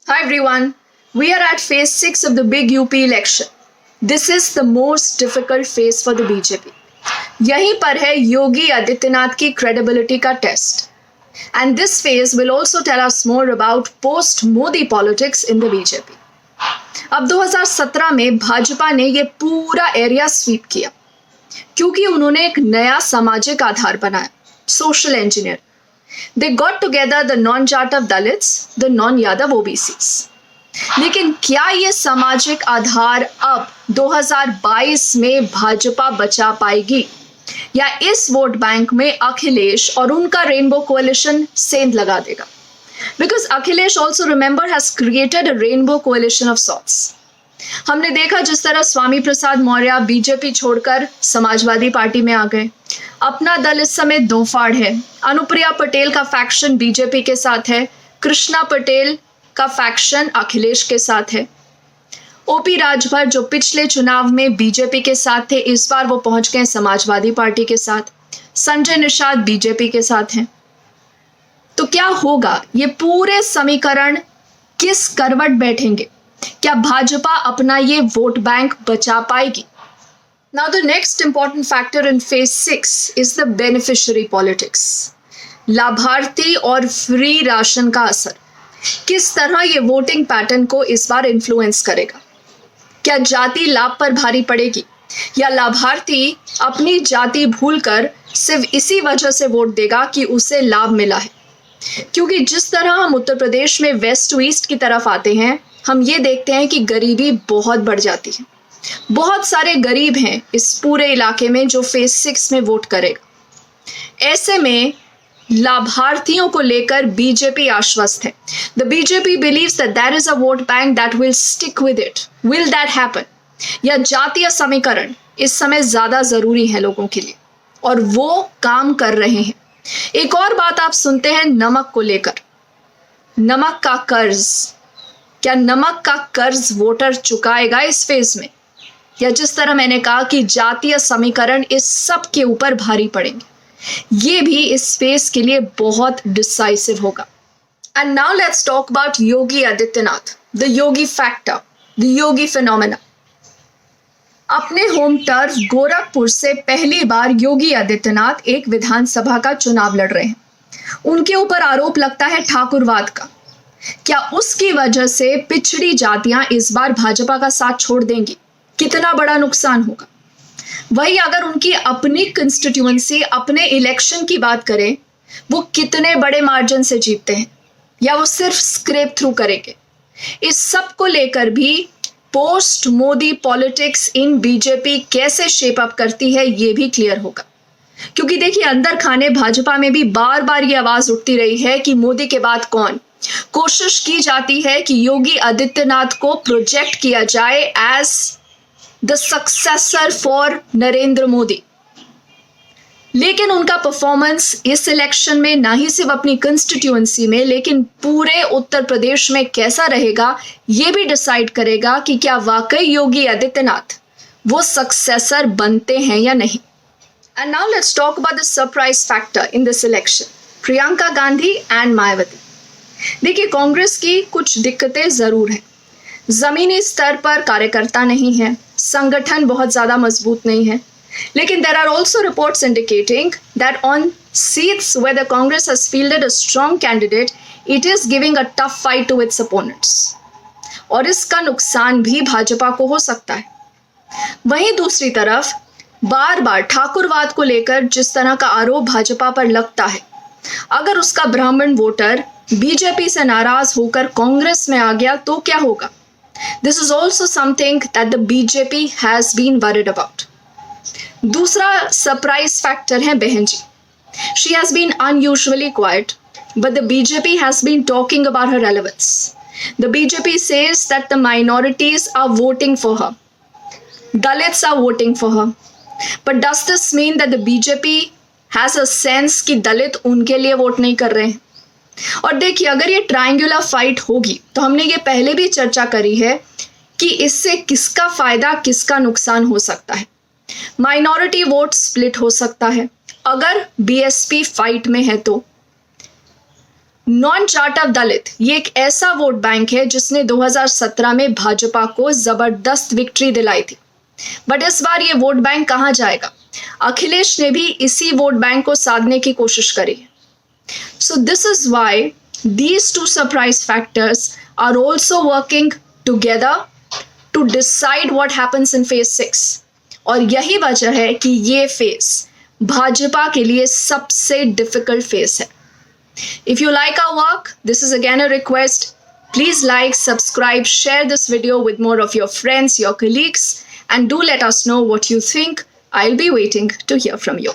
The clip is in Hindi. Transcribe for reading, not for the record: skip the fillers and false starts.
Hi everyone, we are at phase 6 of the big UP election. This is the most difficult phase for the BJP. यहीं पर है योगी आदित्यनाथ की credibility का test. And this phase will also tell us more about post-Modi politics in the BJP. अब 2017 में भाजपा ने ये पूरा एरिया स्वीप किया क्योंकि उन्होंने एक नया सामाजिक आधार बनाया, social engineer. They got together the non-Jatav Dalits, the non-Yadav OBCs. लेकिन क्या ये सामाजिक आधार अब 2022 में भाजपा बचा पाएगी या इस वोट बैंक में अखिलेश और उनका रेनबो कोalition सेंध लगा देगा? Because Akhilesh also remember has created a rainbow coalition of sorts. हमने देखा जिस तरह स्वामी प्रसाद मौर्य बीजेपी छोड़कर समाजवादी पार्टी में आ गए. अपना दल इस समय दो फाड़ है. अनुप्रिया पटेल का फैक्शन बीजेपी के साथ है, कृष्णा पटेल का फैक्शन अखिलेश के साथ है. ओपी राजभर जो पिछले चुनाव में बीजेपी के साथ थे, इस बार वो पहुंच गए समाजवादी पार्टी के साथ. संजय निषाद बीजेपी के साथ हैं. तो क्या होगा? ये पूरे समीकरण किस करवट बैठेंगे? क्या भाजपा अपना ये वोट बैंक बचा पाएगी? Now the next important factor in phase 6 is the beneficiary politics. लाभार्थी और फ्री राशन का असर किस तरह ये वोटिंग पैटर्न को इस बार इन्फ्लुएंस करेगा? क्या जाति लाभ पर भारी पड़ेगी या लाभार्थी अपनी जाति भूलकर सिर्फ इसी वजह से वोट देगा कि उसे लाभ मिला है? क्योंकि जिस तरह हम उत्तर प्रदेश में वेस्ट टू ईस्ट की तरफ आते हैं, हम ये देखते हैं कि गरीबी बहुत बढ़ जाती है. बहुत सारे गरीब हैं इस पूरे इलाके में जो फेज 6 में वोट करेगा. ऐसे में लाभार्थियों को लेकर बीजेपी आश्वस्त है. The BJP believes that there is a vote bank that will stick with it. Will that happen? या जातीय समीकरण इस समय ज्यादा जरूरी है लोगों के लिए और वो काम कर रहे हैं. एक और बात आप सुनते हैं नमक को लेकर, नमक का कर्ज. क्या नमक का कर्ज वोटर चुकाएगा इस फेज में? या जिस तरह मैंने कहा कि जातीय समीकरण इस सब के ऊपर भारी पड़ेंगे, ये भी इस फेज के लिए बहुत डिसाइसिव होगा. And now let's talk about Yogi Adityanath, the Yogi factor, the Yogi phenomena. अपने होम टर्फ गोरखपुर से पहली बार योगी आदित्यनाथ एक विधानसभा का चुनाव लड़ रहे हैं. उनके ऊपर आरोप लगता है ठाकुरवाद का. क्या उसकी वजह से पिछड़ी जातियां इस बार भाजपा का साथ छोड़ देंगी? कितना बड़ा नुकसान होगा? वही अगर उनकी अपनी कंस्टिट्यूएंसी, अपने इलेक्शन की बात करें, वो कितने बड़े मार्जिन से जीतते हैं या वो सिर्फ स्क्रैप थ्रू करेंगे? इस सब को लेकर भी post Modi politics in BJP कैसे शेप अप करती है ये भी क्लियर होगा. क्योंकि देखिए, अंदर खाने भाजपा में भी बार बार ये आवाज उठती रही है कि मोदी के बाद कौन. कोशिश की जाती है कि योगी आदित्यनाथ को प्रोजेक्ट किया जाए as the successor for Narendra Modi. लेकिन उनका परफॉर्मेंस इस इलेक्शन में ना ही सिर्फ अपनी कंस्टिट्यूएंसी में लेकिन पूरे उत्तर प्रदेश में कैसा रहेगा, ये भी डिसाइड करेगा कि क्या वाकई योगी आदित्यनाथ वो सक्सेसर बनते हैं या नहीं. And now let's talk about the surprise factor in this election, Priyanka Gandhi and Mayawati. देखिए, कांग्रेस की कुछ दिक्कतें जरूर हैं. जमीनी स्तर पर कार्यकर्ता नहीं है, संगठन बहुत ज्यादा मजबूत नहीं है. लेकिन there are also reports indicating that on seats where the Congress has fielded a strong candidate, it is giving a tough fight to its opponents. और इसका नुकसान भी भाजपा को हो सकता है. वहीं दूसरी तरफ बार बार ठाकुरवाद को लेकर जिस तरह का आरोप भाजपा पर लगता है, अगर उसका ब्राह्मण वोटर बीजेपी से नाराज होकर कांग्रेस में आ गया तो क्या होगा? This is also something that the BJP has been worried about. दूसरा सरप्राइज फैक्टर है बहन जी. She has been unusually quiet, but the BJP has been talking about her relevance. The BJP says that the minorities are voting for her. Dalits are voting for her. But does this mean that the BJP has a sense कि दलित उनके लिए वोट नहीं कर रहे हैं? और देखिए, अगर ये ट्रायंगुलर फाइट होगी तो हमने ये पहले भी चर्चा करी है कि इससे किसका फायदा किसका नुकसान हो सकता है. माइनॉरिटी वोट स्प्लिट हो सकता है अगर बीएसपी फाइट में है तो. नॉन चार्ट ऑफ दलित ये एक ऐसा वोट बैंक है जिसने 2017 में भाजपा को जबरदस्त विक्ट्री दिलाई थी। बट इस बार ये वोट बैंक कहां जाएगा? अखिलेश ने भी इसी वोट बैंक को साधने की कोशिश करी। So this is why these two surprise factors are also working together to decide what happens in phase 6. और यही वजह है कि ये फेज भाजपा के लिए सबसे डिफिकल्ट फेज है। If you like our work, this is again a request. Please like, subscribe, share this video with more of your friends, your colleagues, and do let us know what you think. I'll be waiting to hear from you.